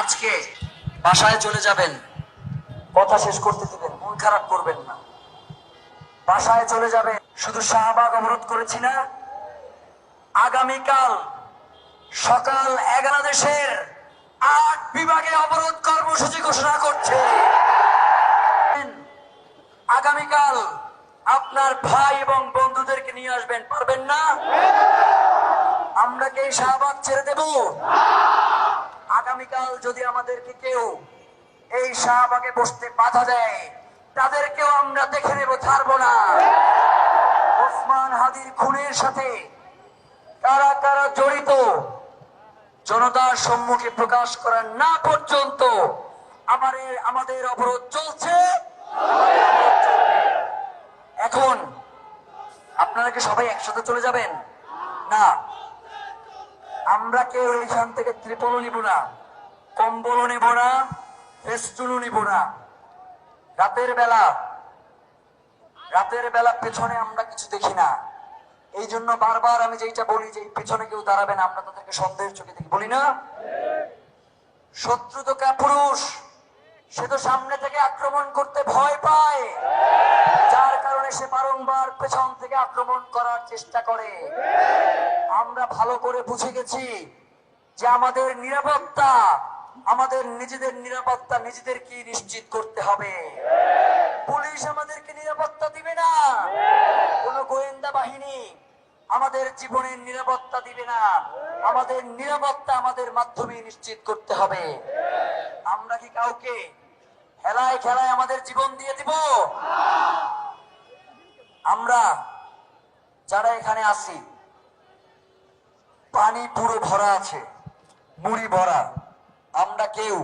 আজকে বাসায় চলে যাবেন, কথা শেষ করতে দিবেন, মন খারাপ করবেন না। বাসায় চলে যাবেন। শুধু শাহবাগ অবরোধ করেছি না, আগামীকাল সকাল 11 দেশের 8 বিভাগে অবরোধ কর্মসূচি ঘোষণা করছে। আগামীকাল আপনার ভাই এবং বন্ধুদেরকে নিয়ে আসবেন, পারবেন না? আমরা কি এই শাহবাগ ছেড়ে দেব? আগামীকাল যদি আমাদেরকে কেউ এই শাহবাগে বসতে বাধা দেয়, তাদেরকেও আমরা দেখে নেব, ছাড়বো না। ওসমান হাদির খুনের সাথে কারা কারা জড়িত জনতার সম্মুখে প্রকাশ করার না পর্যন্ত আমাদের অবরোধ চলছে। এখন আপনারা কি সবাই একসাথে চলে যাবেন? না, আমরা কেউ এইখান থেকে ত্রিপলও নিব না, কম্বলও নিব না, ফেস্টুনও নিব না। রাতের বেলা পেছনে আমরা কিছু দেখি না। এই জন্য বারবার আমি যেটা বলি যে পেছনে কেউ দাঁড়াবে না, আমরা তাদেরকে সন্দেহের চোখে দেখি, বলি না? শত্রু তো কাপুরুষ, সে তো সামনে থেকে আক্রমণ করতে ভয় পায়, যার কারণে সে বারংবার পেছন থেকে আক্রমণ করার চেষ্টা করে। আমরা ভালো করে বুঝে গেছি যে আমাদের নিজেদের নিরাপত্তা নিজেদেরকে নিশ্চিত করতে হবে। পুলিশ আমাদেরকে নিরাপত্তা দিবে না, কোন গোয়েন্দা বাহিনী আমাদের জীবনের নিরাপত্তা দিবে না। আমাদের নিরাপত্তা আমাদের মাধ্যমে নিশ্চিত করতে হবে। আমরা কি কাউকে খেলায় খেলায় আমাদের জীবন দিয়ে দিব? আমরা যারা এখানে আছি, পানি পুরো ভরা আছে, মুড়ি ভরা। আমরা কেউ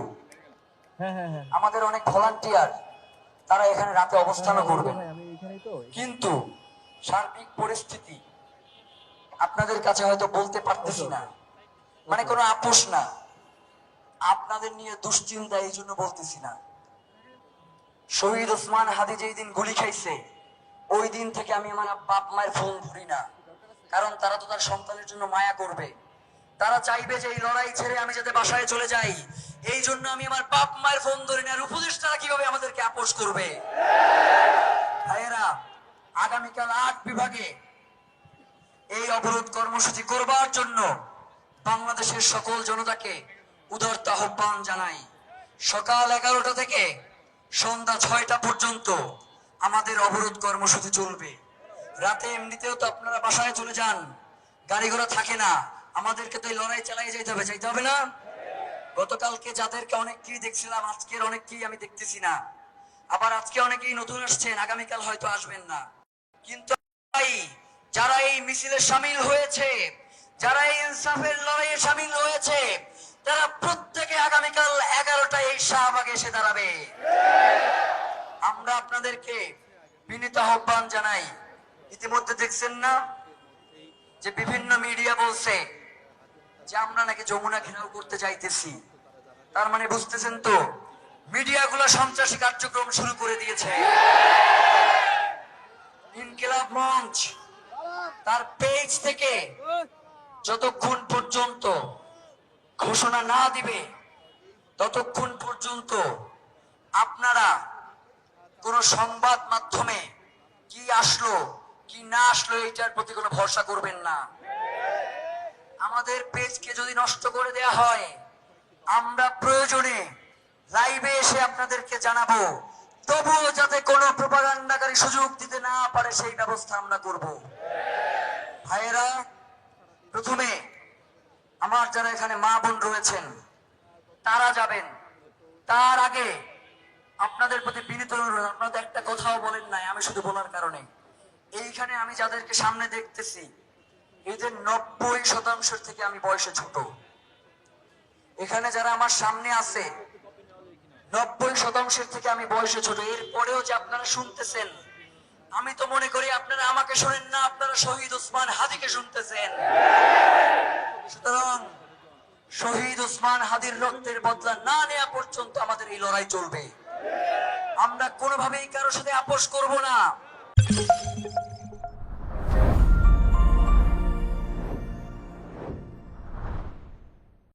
আমাদের অনেক ভলান্টিয়ার, তারা এখানে রাতে অবস্থানও করবেন, কিন্তু সার্বিক পরিস্থিতি আপনাদের কাছে হয়তো বলতে পারতেছি না, মানে কোনো আপোষ না, আপনাদের নিয়ে দুশ্চিন্তা, এই জন্য বলতেছি না। শহীদ ওসমান হাদি যেই দিন গুলি খাইছে, ওই দিন থেকে আমি আমার বাপ মায়ের ফোন ধরি না, কারণ তারা তো তার সন্তানের জন্য মায়া করবে। তারা চাইবে যে এই লড়াই ছেড়ে আমি যাতে বাসায় চলে যাই, এই জন্য আমি আমার বাপ মায়ের ফোন ধরি না। আর উপদেষ্টারা কিভাবে আমাদেরকে আপোষ করবে? ভাইয়েরা, আগামীকাল 8 বিভাগে এই অবরোধ কর্মসূচি করবার জন্য বাংলাদেশের সকল জনতাকে উদারত আহ্বান জানাই। সকাল 11টা থেকে সন্ধ্যা 6টা পর্যন্ত আমাদের অবরোধ কর্মসূচি চলবে। রাতে এমনিতেও তো আপনারা বাসায় চলে যান, গাড়ি ঘোড়া থাকে না, আমাদেরকে তো এই লড়াই চালিয়ে যাইতে হবে না? গতকালকে যাদেরকে অনেককেই দেখছিলাম, আজকের অনেককেই আমি দেখতেছি না। আবার আজকে অনেকেই নতুন আসছেন, আগামীকাল হয়তো আসবেন না। কিন্তু যারা এই মিছিলে শামিল হয়েছে, যারা এই ইনসাফের লড়াইয়ে শামিল হয়েছে, তারা প্রত্যেকে আগামীকাল 11টায় এই শাহবাগে এসে দাঁড়াবে। আমরা আপনাদেরকে বিনীত আহ্বান জানাই। ইতিমধ্যে দেখছেন না যে বিভিন্ন মিডিয়া বলছে যে আমরা নাকি যমুনা ঘেরাও করতে যাইতেছি। তার মানে বুঝতেছেন তো, মিডিয়াগুলো সন্ত্রাসী কার্যক্রম শুরু করে দিয়েছে। ইনকিলাব মঞ্চ তার পেজ থেকে যতক্ষণ পর্যন্ত ঘোষণা না দিবে, ততক্ষণ পর্যন্ত আপনারা কোন সংবাদ মাধ্যমে কি আসলো কি না আসলো এইটার প্রতি কোনো ভরসা করবেন না। আমাদের পেজকে যদি নষ্ট করে দেয়া হয়, আমরা প্রয়োজনে লাইভে এসে আপনাদেরকে জানাবো, তবুও যাতে কোনো প্রোপাগান্ডাকারী সুযোগ দিতে না পারে সেই ব্যবস্থা আমরা করব। ভাইয়েরা, প্রথমে আমার যারা এখানে মা বোন রয়েছেন তারা যাবেন, তার আগে আপনাদের প্রতি বিনীত অনুরোধ, আপনারা একটা কথাও বলেন নাই, আমি শুধু বলার কারণে এইখানে আমি যাদেরকে সামনে দেখতেছি, এদের 90% থেকে আমি বয়সে ছোট। এখানে যারা আমার সামনে আছে 90% থেকে আমি বয়সে ছোট। এরপরেও যে আপনারা শুনতেছেন, আমি তো মনে করি আপনারা আমাকে শোনেন না, আপনারা শহীদ ওসমান হাদিকে শুনতেছেন। সুতরাং শহীদ ওসমান হাদির রক্তের বদলা না নেওয়া পর্যন্ত আমাদের এই লড়াই চলবে। আমরা কোনোভাবেই কারোর সাথে আপোষ করব না।